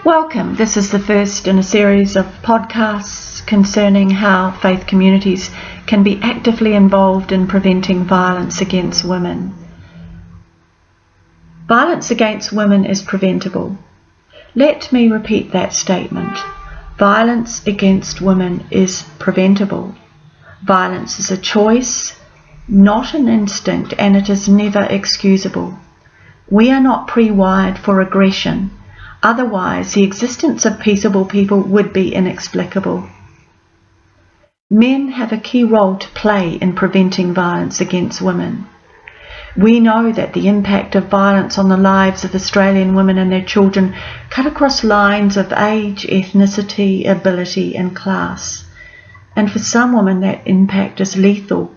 Welcome. This is the first in a series of podcasts concerning how faith communities can be actively involved in preventing violence against women. Violence against women is preventable. Let me repeat that statement. Violence against women is preventable. Violence is a choice, not an instinct, and it is never excusable. We are not pre-wired for aggression. Otherwise, the existence of peaceable people would be inexplicable. Men have a key role to play in preventing violence against women. We know that the impact of violence on the lives of Australian women and their children cut across lines of age, ethnicity, ability and class. And for some women that impact is lethal.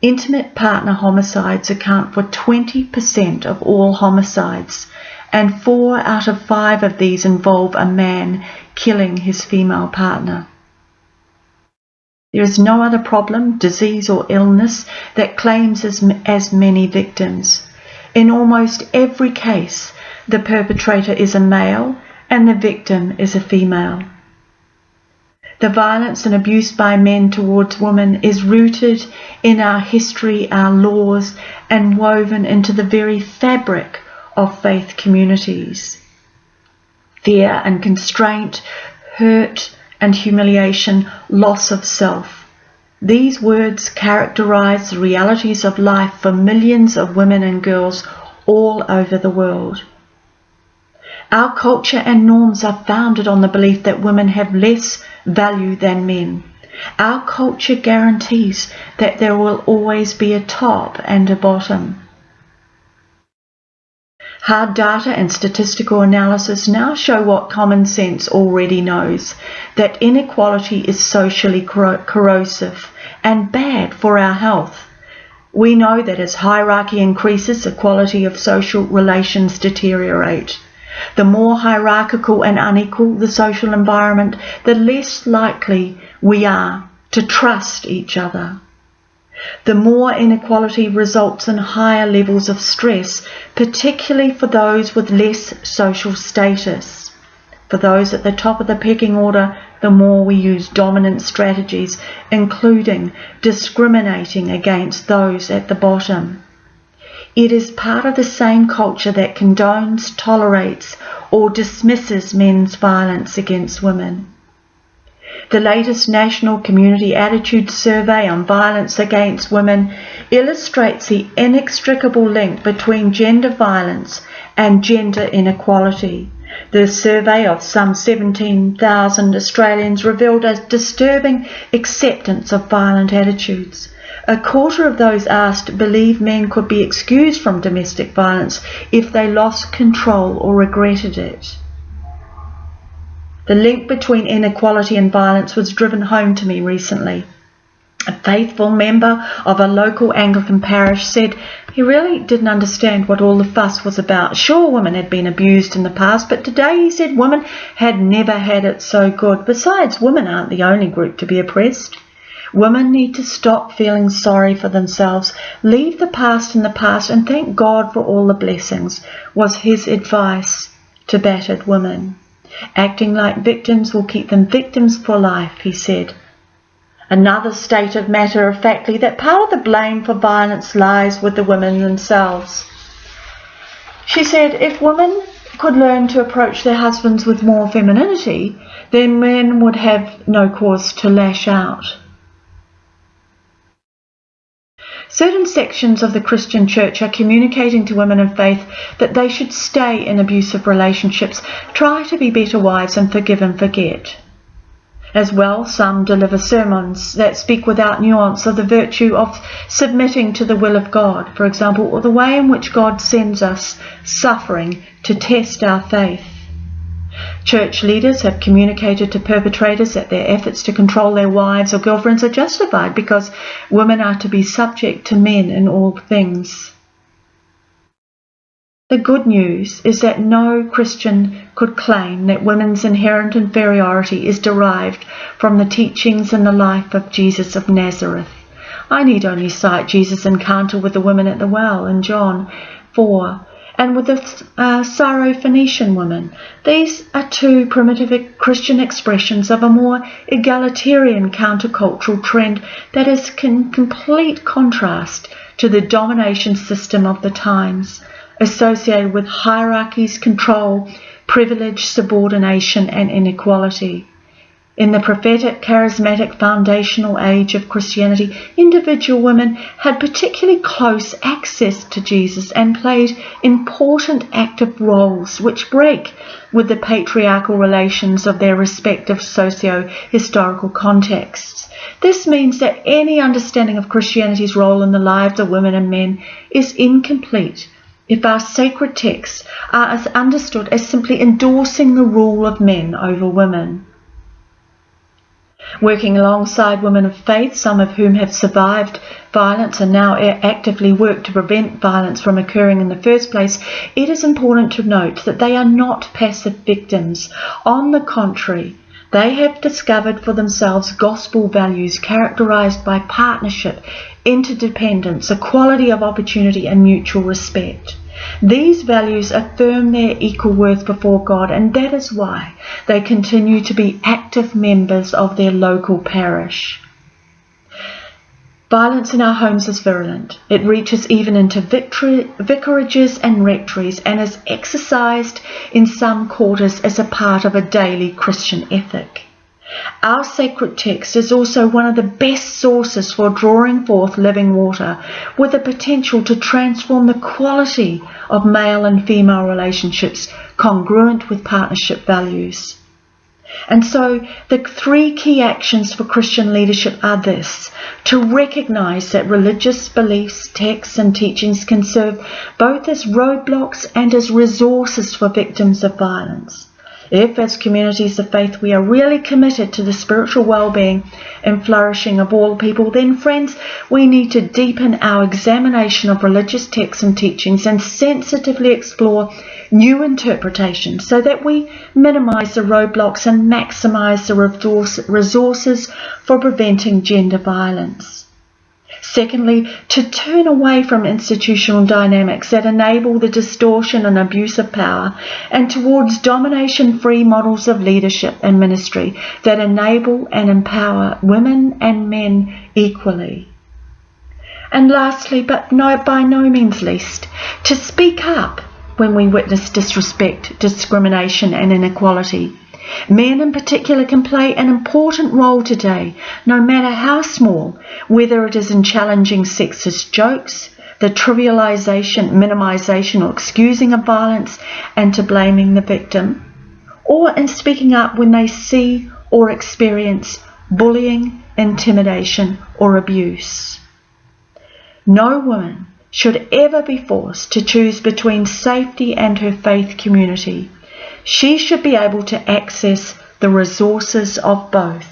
Intimate partner homicides account for 20% of all homicides, and 4 out of 5 of these involve a man killing his female partner. There is no other problem, disease or illness that claims as many victims. In almost every case, the perpetrator is a male and the victim is a female. The violence and abuse by men towards women is rooted in our history, our laws, and woven into the very fabric of faith communities. Fear and constraint, hurt and humiliation, loss of self. These words characterize the realities of life for millions of women and girls all over the world. Our culture and norms are founded on the belief that women have less value than men. Our culture guarantees that there will always be a top and a bottom. Hard data and statistical analysis now show what common sense already knows, that inequality is socially corrosive and bad for our health. We know that as hierarchy increases, the quality of social relations deteriorate. The more hierarchical and unequal the social environment, the less likely we are to trust each other. The more inequality results in higher levels of stress, particularly for those with less social status. For those at the top of the pecking order, the more we use dominant strategies, including discriminating against those at the bottom. It is part of the same culture that condones, tolerates, or dismisses men's violence against women. The latest National Community Attitude Survey on Violence Against Women illustrates the inextricable link between gender violence and gender inequality. The survey of some 17,000 Australians revealed a disturbing acceptance of violent attitudes. A quarter of those asked believe men could be excused from domestic violence if they lost control or regretted it. The link between inequality and violence was driven home to me recently. A faithful member of a local Anglican parish said he really didn't understand what all the fuss was about. Sure, women had been abused in the past, but today, he said, women had never had it so good. Besides, women aren't the only group to be oppressed. Women need to stop feeling sorry for themselves, leave the past in the past, and thank God for all the blessings, was his advice to battered women. Acting like victims will keep them victims for life, he said. Another stated matter-of-factly that part of the blame for violence lies with the women themselves. She said, if women could learn to approach their husbands with more femininity, then men would have no cause to lash out. Certain sections of the Christian church are communicating to women of faith that they should stay in abusive relationships, try to be better wives and forgive and forget. As well, some deliver sermons that speak without nuance of the virtue of submitting to the will of God, for example, or the way in which God sends us suffering to test our faith. Church leaders have communicated to perpetrators that their efforts to control their wives or girlfriends are justified because women are to be subject to men in all things. The good news is that no Christian could claim that women's inherent inferiority is derived from the teachings and the life of Jesus of Nazareth. I need only cite Jesus' encounter with the women at the well in John 4 and with the Syrophoenician woman. These are two primitive Christian expressions of a more egalitarian countercultural trend that is in complete contrast to the domination system of the times, associated with hierarchies, control, privilege, subordination, and inequality. In the prophetic, charismatic, foundational age of Christianity, individual women had particularly close access to Jesus and played important active roles which break with the patriarchal relations of their respective socio-historical contexts. This means that any understanding of Christianity's role in the lives of women and men is incomplete if our sacred texts are as understood as simply endorsing the rule of men over women. Working alongside women of faith, some of whom have survived violence and now actively work to prevent violence from occurring in the first place, it is important to note that they are not passive victims. On the contrary, they have discovered for themselves gospel values characterized by partnership, interdependence, equality of opportunity, and mutual respect. These values affirm their equal worth before God, and that is why they continue to be active members of their local parish. Violence in our homes is virulent. It reaches even into vicarages and rectories and is exercised in some quarters as a part of a daily Christian ethic. Our sacred text is also one of the best sources for drawing forth living water, with the potential to transform the quality of male and female relationships congruent with partnership values. And so the three key actions for Christian leadership are this: to recognize that religious beliefs, texts, and teachings can serve both as roadblocks and as resources for victims of violence. If, as communities of faith, we are really committed to the spiritual well-being and flourishing of all people, then, friends, we need to deepen our examination of religious texts and teachings and sensitively explore new interpretations so that we minimize the roadblocks and maximize the resources for preventing gender violence. Secondly, to turn away from institutional dynamics that enable the distortion and abuse of power and towards domination-free models of leadership and ministry that enable and empower women and men equally. And lastly, but by no means least, to speak up when we witness disrespect, discrimination, and inequality. Men in particular can play an important role today, no matter how small, whether it is in challenging sexist jokes, the trivialization, minimization, or excusing of violence and to blaming the victim, or in speaking up when they see or experience bullying, intimidation, or abuse. No woman should ever be forced to choose between safety and her faith community. She should be able to access the resources of both.